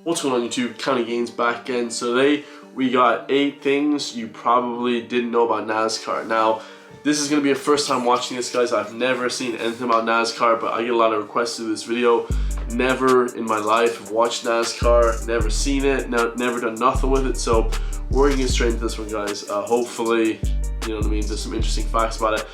What's going on YouTube? County Gains back again. So today we got 8 things you probably didn't know about NASCAR. Now this is going to be a first time watching this, guys. I've never seen anything about NASCAR, but I get a lot of requests to do this video. Never in my life have watched NASCAR, never seen it, never done nothing with it. So we're going to get straight into this one, guys. Hopefully, you know what I mean, there's some interesting facts about it.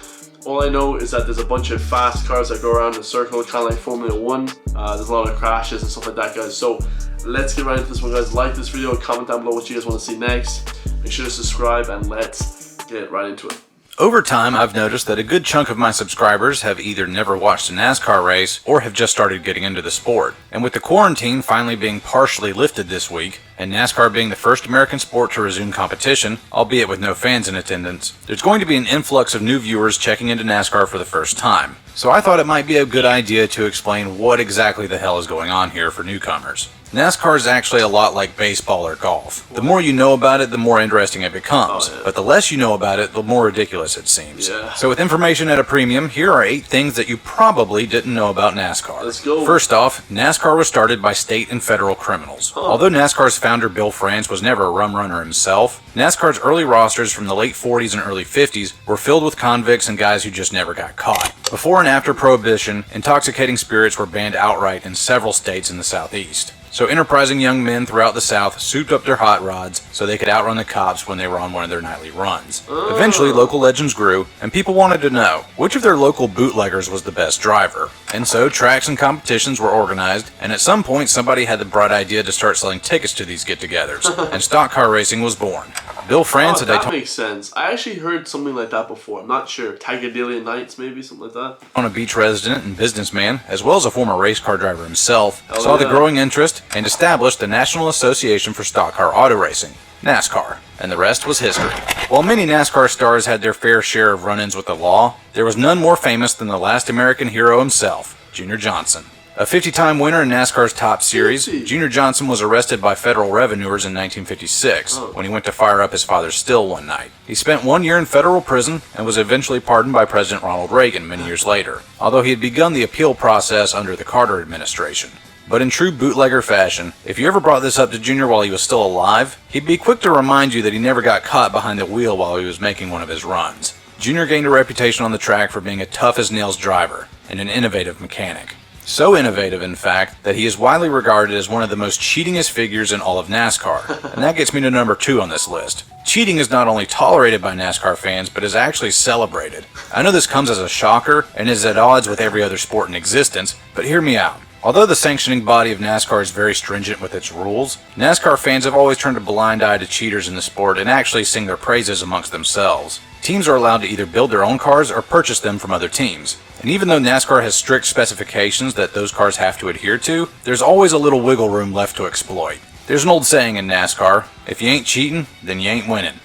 All I know is that there's a bunch of fast cars that go around in a circle, kind of like Formula 1. There's a lot of crashes and stuff like that, guys. So let's get right into this one, guys. Like this video, comment down below what you guys want to see next. Make sure to subscribe, and let's get right into it. Over time, I've noticed that a good chunk of my subscribers have either never watched a NASCAR race or have just started getting into the sport. And with the quarantine finally being partially lifted this week, and NASCAR being the first American sport to resume competition, albeit with no fans in attendance, there's going to be an influx of new viewers checking into NASCAR for the first time. So I thought it might be a good idea to explain what exactly the hell is going on here for newcomers. NASCAR is actually a lot like baseball or golf. The more you know about it, the more interesting it becomes. But the less you know about it, the more ridiculous it seems. So with information at a premium, here are 8 things that you probably didn't know about NASCAR. Let's go. First off, NASCAR was started by state and federal criminals. Although NASCAR's founder Bill France was never a rum runner himself, NASCAR's early rosters from the late 40s and early 50s were filled with convicts and guys who just never got caught. Before and after Prohibition, intoxicating spirits were banned outright in several states in the Southeast. So enterprising young men throughout the South souped up their hot rods so they could outrun the cops when they were on one of their nightly runs. Eventually, local legends grew, and people wanted to know which of their local bootleggers was the best driver. And so tracks and competitions were organized, and at some point somebody had the bright idea to start selling tickets to these get-togethers, and stock car racing was born. Bill France had that makes sense. I actually heard something like that before. I'm not sure. Tagadillion Nights, maybe, something like that. On a beach resident and businessman, as well as a former race car driver himself, saw the growing interest and established the National Association for Stock Car Auto Racing, NASCAR, and the rest was history. While many NASCAR stars had their fair share of run-ins with the law, there was none more famous than the last American hero himself, Junior Johnson. A 50-time winner in NASCAR's top series, Junior Johnson was arrested by federal revenuers in 1956 when he went to fire up his father's still one night. He spent 1 year in federal prison and was eventually pardoned by President Ronald Reagan many years later, although he had begun the appeal process under the Carter administration. But in true bootlegger fashion, if you ever brought this up to Junior while he was still alive, he'd be quick to remind you that he never got caught behind the wheel while he was making one of his runs. Junior gained a reputation on the track for being a tough-as-nails driver and an innovative mechanic. So innovative, in fact, that he is widely regarded as one of the most cheatingest figures in all of NASCAR. And that gets me to number 2 on this list. Cheating is not only tolerated by NASCAR fans, but is actually celebrated. I know this comes as a shocker and is at odds with every other sport in existence, but hear me out. Although the sanctioning body of NASCAR is very stringent with its rules, NASCAR fans have always turned a blind eye to cheaters in the sport and actually sing their praises amongst themselves. Teams are allowed to either build their own cars or purchase them from other teams. And even though NASCAR has strict specifications that those cars have to adhere to, there's always a little wiggle room left to exploit. There's an old saying in NASCAR, if you ain't cheating, then you ain't winning.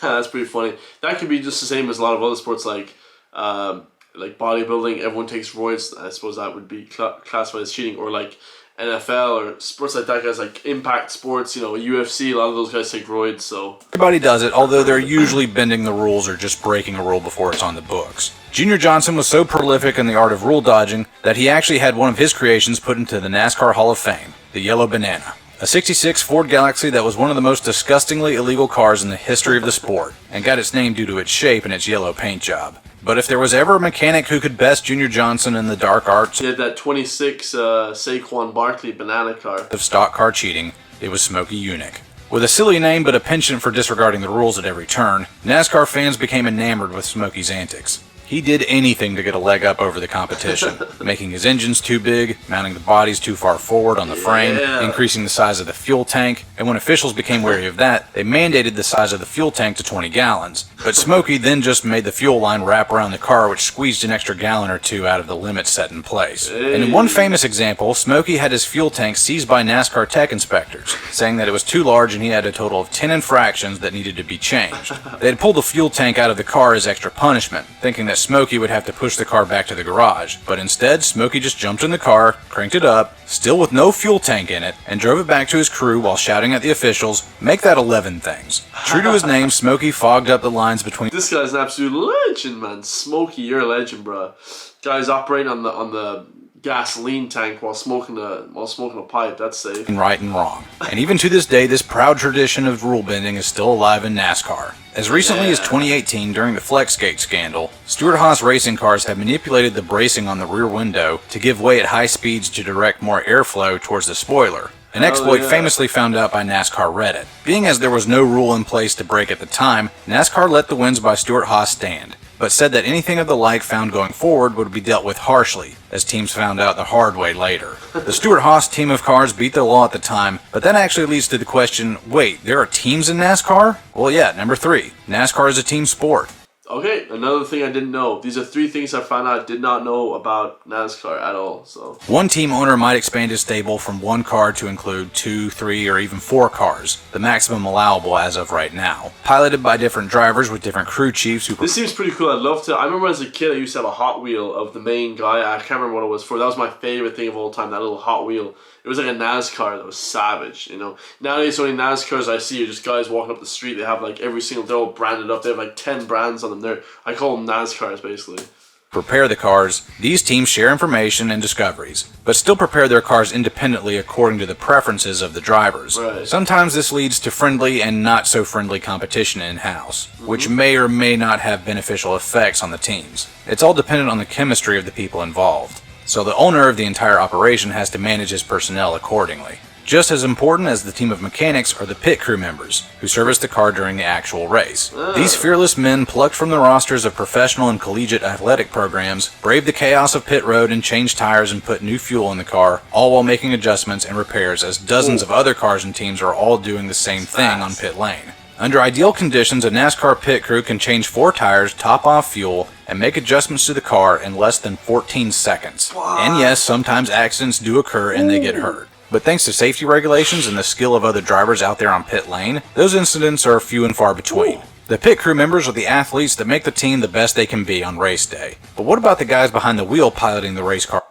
That's pretty funny. That could be just the same as a lot of other sports like bodybuilding. Everyone takes roids. I suppose that would be classified as cheating. Or like NFL or sports like that, guys, like impact sports, you know, UFC, a lot of those guys take roids, so. Everybody does it, although they're usually bending the rules or just breaking a rule before it's on the books. Junior Johnson was so prolific in the art of rule dodging that he actually had one of his creations put into the NASCAR Hall of Fame, the Yellow Banana. A 66 Ford Galaxy that was one of the most disgustingly illegal cars in the history of the sport, and got its name due to its shape and its yellow paint job. But if there was ever a mechanic who could best Junior Johnson in the dark arts, he had that 26 Saquon Barkley banana car of stock car cheating, it was Smokey Yunick. With a silly name but a penchant for disregarding the rules at every turn, NASCAR fans became enamored with Smokey's antics. He did anything to get a leg up over the competition, making his engines too big, mounting the bodies too far forward on the frame, increasing the size of the fuel tank, and when officials became wary of that, they mandated the size of the fuel tank to 20 gallons. But Smokey then just made the fuel line wrap around the car, which squeezed an extra gallon or 2 out of the limit set in place. And in one famous example, Smokey had his fuel tank seized by NASCAR tech inspectors, saying that it was too large and he had a total of 10 infractions that needed to be changed. They had pulled the fuel tank out of the car as extra punishment, thinking that Smokey would have to push the car back to the garage, but instead Smokey just jumped in the car, cranked it up, still with no fuel tank in it, and drove it back to his crew while shouting at the officials, "Make that 11 things." True to his name, Smokey fogged up the lines between. This guy's an absolute legend, man. Smokey, you're a legend, bro. Guys operating on the gasoline tank while smoking a pipe. That's safe. Right and wrong. And even to this day, this proud tradition of rule bending is still alive in NASCAR. As recently as 2018, during the Flexgate scandal, Stewart-Haas racing cars had manipulated the bracing on the rear window to give way at high speeds to direct more airflow towards the spoiler. An exploit famously found out by NASCAR Reddit. Being as there was no rule in place to brake at the time, NASCAR let the wins by Stewart-Haas stand, but said that anything of the like found going forward would be dealt with harshly, as teams found out the hard way later. The Stewart-Haas team of cars beat the law at the time, but that actually leads to the question, wait, there are teams in NASCAR? Well, yeah, number 3. NASCAR is a team sport. Okay, another thing I didn't know. These are 3 things I found out I did not know about NASCAR at all. So one team owner might expand his stable from 1 car to include 2, 3, or even 4 cars, the maximum allowable as of right now. Piloted by different drivers with different crew chiefs who... This seems pretty cool. I'd love to... I remember as a kid I used to have a Hot Wheel of the main guy. I can't remember what it was for. That was my favorite thing of all time, that little Hot Wheel. It was like a NASCAR that was savage, you know. Nowadays, the only NASCARs I see are just guys walking up the street. They have like every single... They're all branded up. They have like 10 brands on them. I call them NASCARs, basically. Prepare the cars. These teams share information and discoveries, but still prepare their cars independently according to the preferences of the drivers. Right. Sometimes this leads to friendly and not so friendly competition in-house, which may or may not have beneficial effects on the teams. It's all dependent on the chemistry of the people involved, so the owner of the entire operation has to manage his personnel accordingly. Just as important as the team of mechanics are the pit crew members, who service the car during the actual race. These fearless men plucked from the rosters of professional and collegiate athletic programs, brave the chaos of pit road and change tires and put new fuel in the car, all while making adjustments and repairs as dozens of other cars and teams are all doing the same thing on pit lane. Under ideal conditions, a NASCAR pit crew can change 4 tires, top off fuel, and make adjustments to the car in less than 14 seconds. And yes, sometimes accidents do occur and they get hurt. But thanks to safety regulations and the skill of other drivers out there on pit lane, those incidents are few and far between. The pit crew members are the athletes that make the team the best they can be on race day. But what about the guys behind the wheel piloting the race car?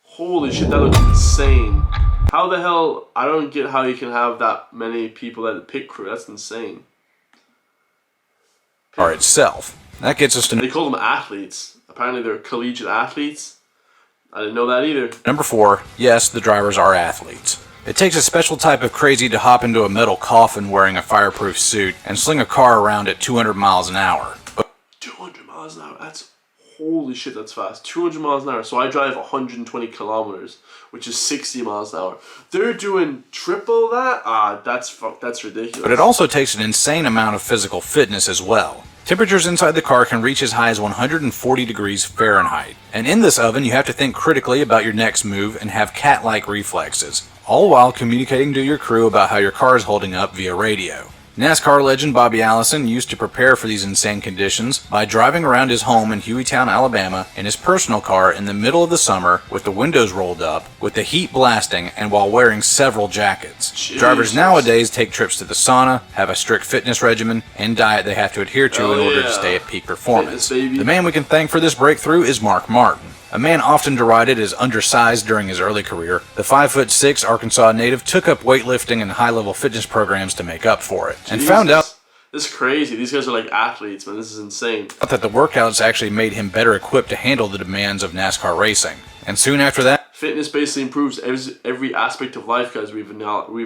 Holy shit, that looks insane. How the hell... I don't get how you can have that many people at the pit crew. That's insane. Car itself. That gets us to... They call them athletes. Apparently they're collegiate athletes. I didn't know that either. Number 4, yes, the drivers are athletes. It takes a special type of crazy to hop into a metal coffin wearing a fireproof suit and sling a car around at 200 miles an hour. 200 miles an hour? That's... Holy shit, that's fast. 200 miles an hour. So I drive 120 kilometers, which is 60 miles an hour. They're doing triple that? That's ridiculous. But it also takes an insane amount of physical fitness as well. Temperatures inside the car can reach as high as 140 degrees Fahrenheit. And in this oven, you have to think critically about your next move and have cat-like reflexes, all while communicating to your crew about how your car is holding up via radio. NASCAR legend Bobby Allison used to prepare for these insane conditions by driving around his home in Hueytown, Alabama in his personal car in the middle of the summer with the windows rolled up, with the heat blasting, and while wearing several jackets. Jesus. Drivers nowadays take trips to the sauna, have a strict fitness regimen, and diet they have to adhere to in order to stay at peak performance. The man we can thank for this breakthrough is Mark Martin. A man often derided as undersized during his early career, the 5'6" Arkansas native took up weightlifting and high-level fitness programs to make up for it, and found out this is crazy. These guys are like athletes, man. This is insane. That the workouts actually made him better equipped to handle the demands of NASCAR racing. And soon after that, fitness basically improves every aspect of life, guys. We've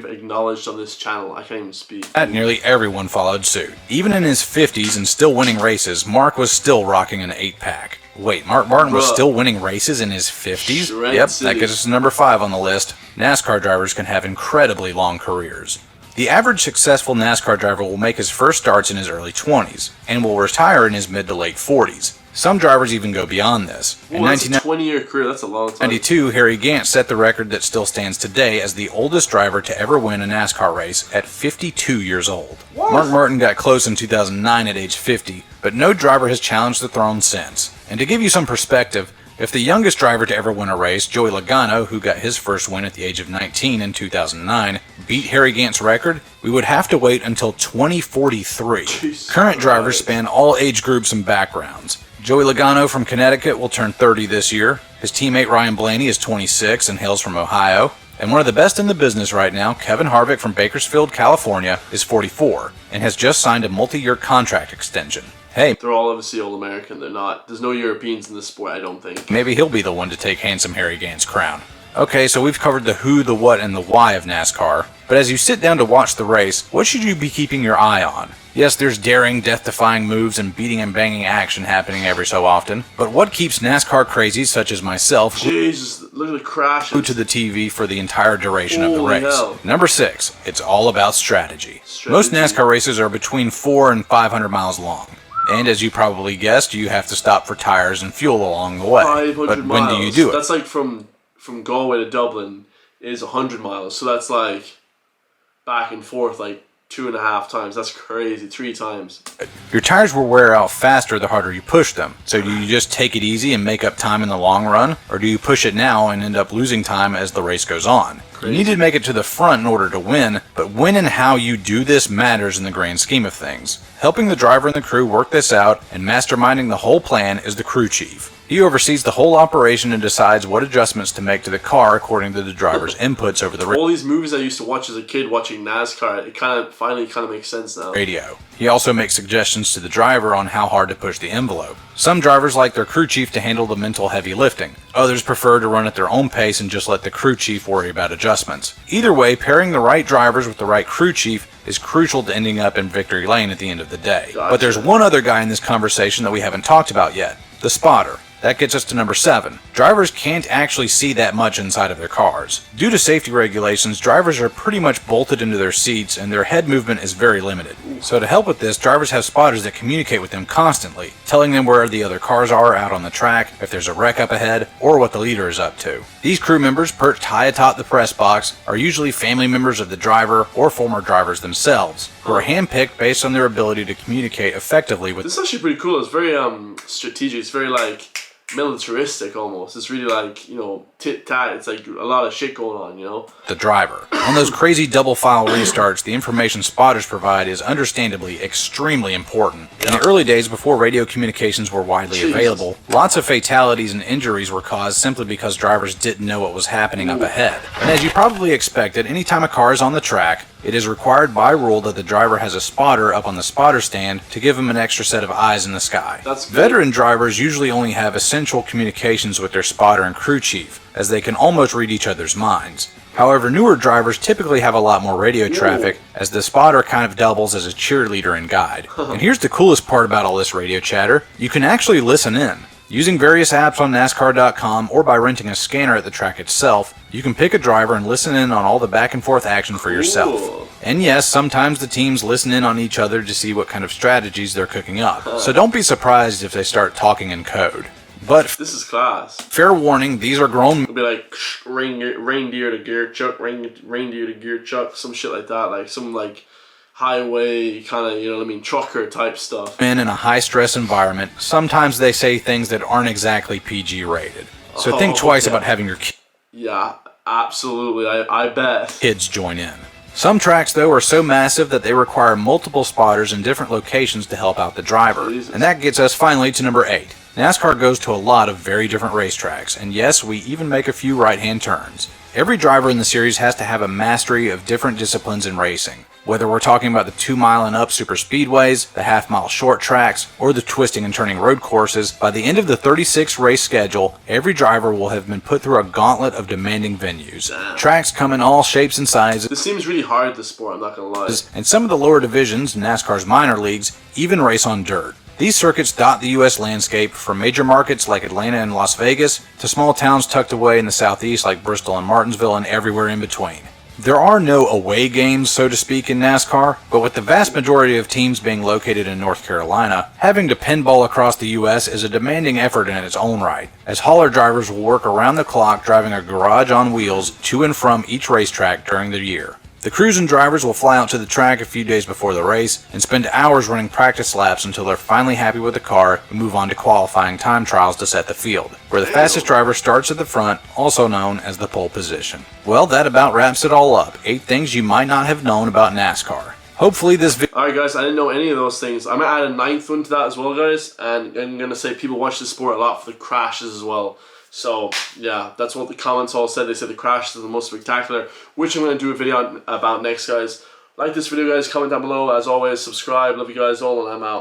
acknowledged on this channel. I can't even speak. Nearly everyone followed suit. Even in his 50s and still winning races, Mark was still rocking an 8-pack. Wait, Mark Martin was still winning races in his 50s? Shred Yep, City. that gets us to number 5 on the list. NASCAR drivers can have incredibly long careers. The average successful NASCAR driver will make his first starts in his early 20s, and will retire in his mid to late 40s. Some drivers even go beyond this. In that's a 20-year career, that's a long time. 1992, Harry Gant set the record that still stands today as the oldest driver to ever win a NASCAR race at 52 years old. What? Mark Martin got close in 2009 at age 50, but no driver has challenged the throne since. And to give you some perspective, if the youngest driver to ever win a race, Joey Logano, who got his first win at the age of 19 in 2009, beat Harry Gant's record, we would have to wait until 2043. Current drivers span all age groups and backgrounds. Joey Logano from Connecticut will turn 30 this year. His teammate Ryan Blaney is 26 and hails from Ohio. And one of the best in the business right now, Kevin Harvick from Bakersfield, California, is 44 and has just signed a multi-year contract extension. Hey, They're all obviously all American. They're not. There's no Europeans in this sport, I don't think. maybe he'll be the one to take Handsome Harry Gaines' crown. Okay, so we've covered the who, the what, and the why of NASCAR. But as you sit down to watch the race, what should you be keeping your eye on? Yes, there's daring, death-defying moves and beating and banging action happening every so often. But what keeps NASCAR crazies such as myself Jesus, look at the crashes. glued to the TV for the entire duration of the Holy race? hell. Number 6, it's all about strategy. Most NASCAR races are between 400 and 500 miles long. And as you probably guessed, you have to stop for tires and fuel along the way. 500 But miles. when do you do it? That's like from Galway to Dublin is 100 miles. So that's like back and forth like 2.5 times. That's crazy. 3 times. Your tires will wear out faster the harder you push them. So do you just take it easy and make up time in the long run? Or do you push it now and end up losing time as the race goes on? You need to make it to the front in order to win, but when and how you do this matters in the grand scheme of things. Helping the driver and the crew work this out and masterminding the whole plan is the crew chief. He oversees the whole operation and decides what adjustments to make to the car according to the driver's inputs over the All these movies I used to watch as a kid watching NASCAR, it finally makes sense now. radio. He also makes suggestions to the driver on how hard to push the envelope. Some drivers like their crew chief to handle the mental heavy lifting. Others prefer to run at their own pace and just let the crew chief worry about adjustments. Either way, pairing the right drivers with the right crew chief is crucial to ending up in victory lane at the end of the day. Gotcha. But there's one other guy in this conversation that we haven't talked about yet, the spotter. That gets us to number 7. Drivers can't actually see that much inside of their cars. Due to safety regulations, drivers are pretty much bolted into their seats and their head movement is very limited. So to help with this, drivers have spotters that communicate with them constantly, telling them where the other cars are out on the track, if there's a wreck up ahead, or what the leader is up to. These crew members, perched high atop the press box, are usually family members of the driver or former drivers themselves, who are handpicked based on their ability to communicate effectively with. This is actually pretty cool. It's very strategic. It's very like militaristic almost. It's really like, you know, tit-tat. It's like a lot of shit going on, you know? The driver. On those crazy double file restarts, the information spotters provide is understandably extremely important. In the early days before radio communications were widely available, lots of fatalities and injuries were caused simply because drivers didn't know what was happening up ahead. And as you probably expected, anytime a car is on the track, it is required by rule that the driver has a spotter up on the spotter stand to give him an extra set of eyes in the sky. Veteran drivers usually only have essential communications with their spotter and crew chief, as they can almost read each other's minds. However, newer drivers typically have a lot more radio traffic, as the spotter kind of doubles as a cheerleader and guide. And here's the coolest part about all this radio chatter: you can actually listen in. Using various apps on NASCAR.com or by renting a scanner at the track itself, you can pick a driver and listen in on all the back and forth action for yourself. And yes, sometimes the teams listen in on each other to see what kind of strategies they're cooking up. So don't be surprised if they start talking in code. But this is class. Fair warning, these are grown. It'll be like reindeer to gear chuck, reindeer to gear chuck, some shit like that, like some like highway kind of, you know what I mean, trucker type stuff. Men in a high stress environment, sometimes they say things that aren't exactly PG rated. So think twice about having your Yeah, absolutely. I bet. Kids join in. Some tracks, though, are so massive that they require multiple spotters in different locations to help out the driver. Jesus. And that gets us finally to number 8. NASCAR goes to a lot of very different racetracks, and yes, we even make a few right-hand turns. Every driver in the series has to have a mastery of different disciplines in racing. Whether we're talking about the 2-mile and up super speedways, the half-mile short tracks, or the twisting and turning road courses, by the end of the 36 race schedule, every driver will have been put through a gauntlet of demanding venues. Damn. Tracks come in all shapes and sizes. This seems really hard, this sport, I'm not gonna lie. And some of the lower divisions, NASCAR's minor leagues, even race on dirt. These circuits dot the U.S. landscape, from major markets like Atlanta and Las Vegas to small towns tucked away in the southeast like Bristol and Martinsville and everywhere in between. There are no away games, so to speak, in NASCAR, but with the vast majority of teams being located in North Carolina, having to pinball across the U.S. is a demanding effort in its own right, as hauler drivers will work around the clock driving a garage on wheels to and from each racetrack during the year. The crews and drivers will fly out to the track a few days before the race and spend hours running practice laps until they're finally happy with the car and move on to qualifying time trials to set the field, where the fastest driver starts at the front, also known as the pole position. Well, that about wraps it all up. 8 things you might not have known about NASCAR. Hopefully this video... Alright guys, I didn't know any of those things. I'm going to add a 9th one to that as well, guys. And I'm going to say people watch this sport a lot for the crashes as well. So, yeah, that's what the comments all said. They said the crashes are the most spectacular, which I'm going to do a video about next, guys. Like this video, guys. Comment down below. As always, subscribe. Love you guys all, and I'm out.